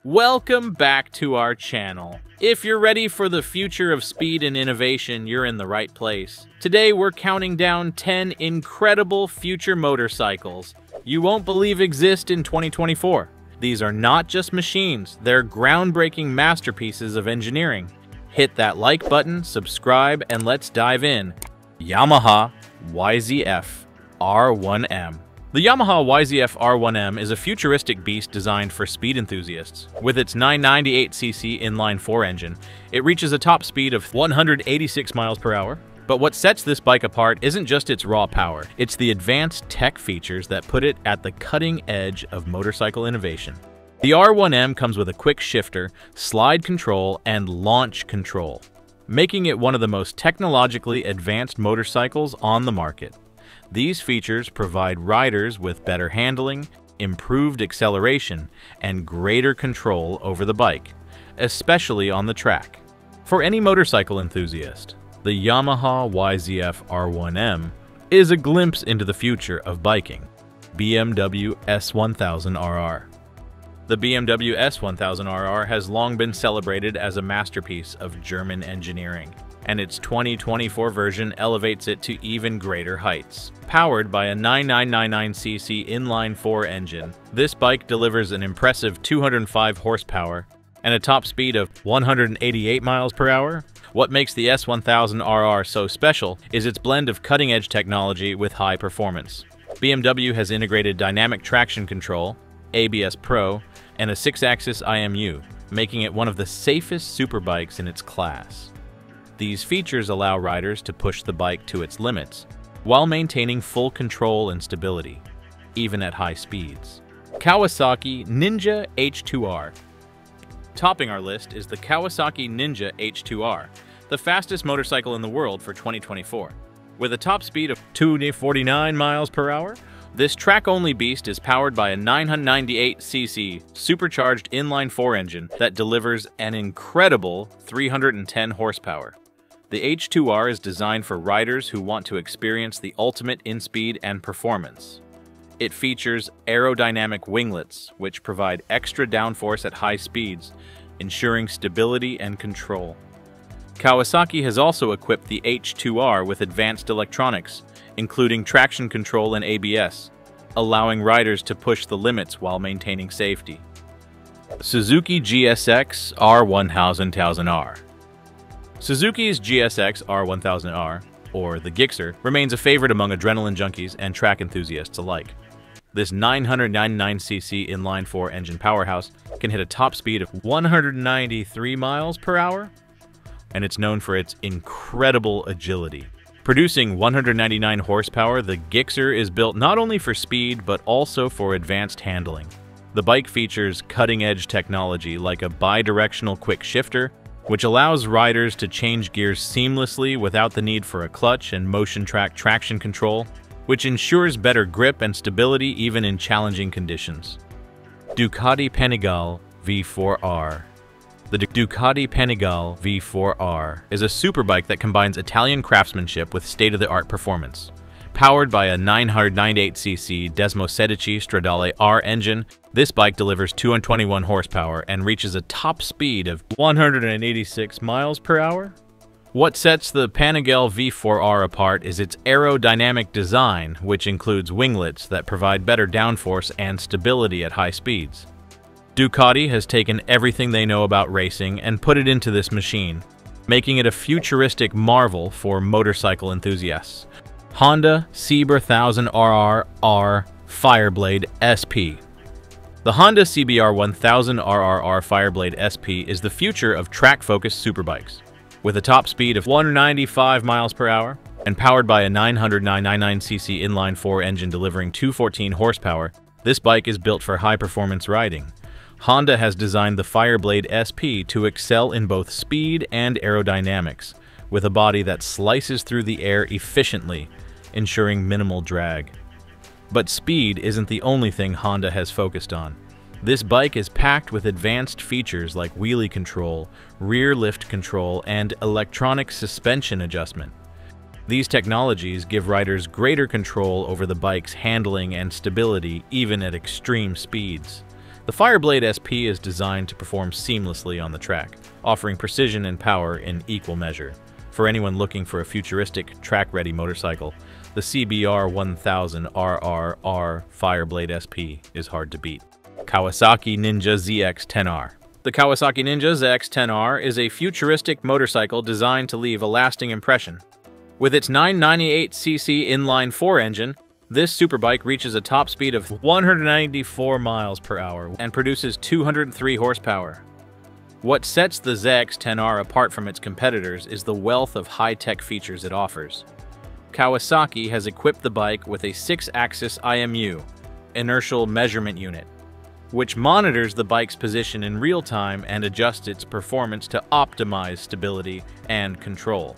Welcome back to our channel. If you're ready for the future of speed and innovation, you're in the right place. Today we're counting down 10 incredible future motorcycles you won't believe exist in 2024. These are not just machines, they're groundbreaking masterpieces of engineering. Hit that like button, subscribe, and let's dive in. Yamaha YZF R1M. The Yamaha YZF R1M is a futuristic beast designed for speed enthusiasts. With its 998cc inline-4 engine, it reaches a top speed of 186 miles per hour. But what sets this bike apart isn't just its raw power, it's the advanced tech features that put it at the cutting edge of motorcycle innovation. The R1M comes with a quick shifter, slide control, and launch control, making it one of the most technologically advanced motorcycles on the market. These features provide riders with better handling, improved acceleration, and greater control over the bike, especially on the track. For any motorcycle enthusiast, the Yamaha YZF R1M is a glimpse into the future of biking. BMW S1000RR. The BMW S1000RR has long been celebrated as a masterpiece of German engineering, and its 2024 version elevates it to even greater heights. Powered by a 9999cc inline-4 engine, this bike delivers an impressive 205 horsepower and a top speed of 188 miles per hour. What makes the S1000RR so special is its blend of cutting-edge technology with high performance. BMW has integrated dynamic traction control, ABS Pro, and a 6-axis IMU, making it one of the safest superbikes in its class. These features allow riders to push the bike to its limits, while maintaining full control and stability, even at high speeds. Kawasaki Ninja H2R. Topping our list is the Kawasaki Ninja H2R, the fastest motorcycle in the world for 2024. With a top speed of 249 miles per hour, this track-only beast is powered by a 998cc supercharged inline-4 engine that delivers an incredible 310 horsepower. The H2R is designed for riders who want to experience the ultimate in speed and performance. It features aerodynamic winglets, which provide extra downforce at high speeds, ensuring stability and control. Kawasaki has also equipped the H2R with advanced electronics, including traction control and ABS, allowing riders to push the limits while maintaining safety. Suzuki GSX R1000R. Suzuki's GSX R1000R, or the Gixxer, remains a favorite among adrenaline junkies and track enthusiasts alike. This 999cc inline-4 engine powerhouse can hit a top speed of 193 miles per hour, and it's known for its incredible agility. Producing 199 horsepower, the Gixxer is built not only for speed but also for advanced handling. The bike features cutting-edge technology like a bi-directional quick shifter, which allows riders to change gears seamlessly without the need for a clutch and motion track traction control, which ensures better grip and stability even in challenging conditions. Ducati Panigale V4R. The Ducati Panigale V4R is a superbike that combines Italian craftsmanship with state-of-the-art performance. Powered by a 998cc Desmosedici Stradale R engine, this bike delivers 221 horsepower and reaches a top speed of 186 miles per hour. What sets the Panigale V4R apart is its aerodynamic design, which includes winglets that provide better downforce and stability at high speeds. Ducati has taken everything they know about racing and put it into this machine, making it a futuristic marvel for motorcycle enthusiasts. Honda CBR1000RR Fireblade SP. The Honda CBR 1000RR Fireblade SP is the future of track-focused superbikes. With a top speed of 195 miles per hour and powered by a 999cc inline-4 engine delivering 214 horsepower, this bike is built for high-performance riding. Honda has designed the Fireblade SP to excel in both speed and aerodynamics, with a body that slices through the air efficiently, ensuring minimal drag. But speed isn't the only thing Honda has focused on. This bike is packed with advanced features like wheelie control, rear lift control, and electronic suspension adjustment. These technologies give riders greater control over the bike's handling and stability even at extreme speeds. The Fireblade SP is designed to perform seamlessly on the track, offering precision and power in equal measure. For anyone looking for a futuristic, track-ready motorcycle, the CBR 1000RR Fireblade SP is hard to beat. Kawasaki Ninja ZX10R. The Kawasaki Ninja ZX10R is a futuristic motorcycle designed to leave a lasting impression. With its 998cc inline-4 engine, this superbike reaches a top speed of 194 miles per hour and produces 203 horsepower. What sets the ZX10R apart from its competitors is the wealth of high-tech features it offers. Kawasaki has equipped the bike with a 6-axis IMU, inertial measurement unit, which monitors the bike's position in real time and adjusts its performance to optimize stability and control.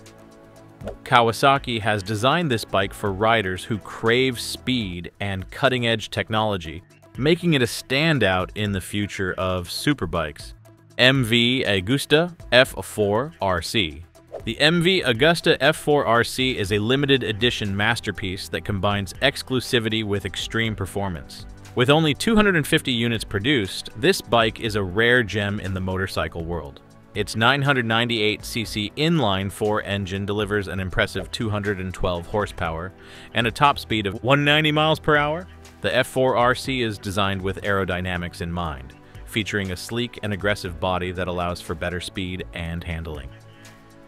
Kawasaki has designed this bike for riders who crave speed and cutting-edge technology, making it a standout in the future of superbikes. MV Agusta F4RC. The MV Agusta F4RC is a limited edition masterpiece that combines exclusivity with extreme performance. With only 250 units produced, this bike is a rare gem in the motorcycle world. Its 998cc inline-4 engine delivers an impressive 212 horsepower and a top speed of 190 miles per hour. The F4RC is designed with aerodynamics in mind, featuring a sleek and aggressive body that allows for better speed and handling.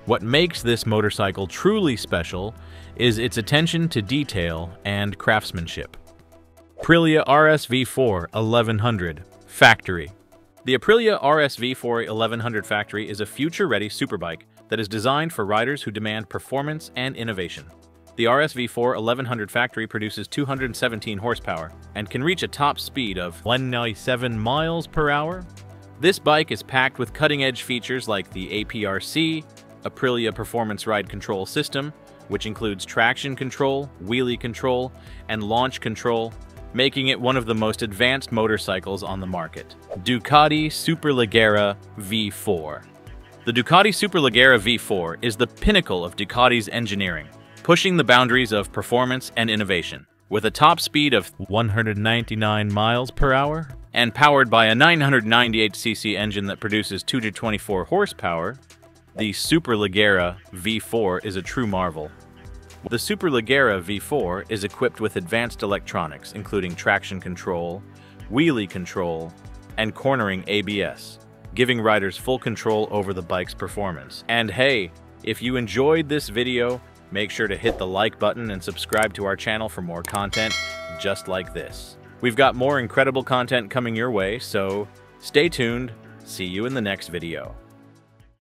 What makes this motorcycle truly special is its attention to detail and craftsmanship. Aprilia RS-V4 1100 Factory. The Aprilia RS-V4 1100 Factory is a future-ready superbike that is designed for riders who demand performance and innovation. The RS-V4 1100 Factory produces 217 horsepower and can reach a top speed of 197 miles per hour. This bike is packed with cutting-edge features like the APRC, Aprilia Performance Ride Control System, which includes traction control, wheelie control, and launch control, making it one of the most advanced motorcycles on the market. Ducati Superleggera V4. The Ducati Superleggera V4 is the pinnacle of Ducati's engineering, pushing the boundaries of performance and innovation. With a top speed of 199 miles per hour and powered by a 998cc engine that produces 224 horsepower, the Superleggera V4 is a true marvel. The Superleggera V4 is equipped with advanced electronics, including traction control, wheelie control, and cornering ABS, giving riders full control over the bike's performance. And hey, if you enjoyed this video, make sure to hit the like button and subscribe to our channel for more content just like this. We've got more incredible content coming your way, so stay tuned. See you in the next video.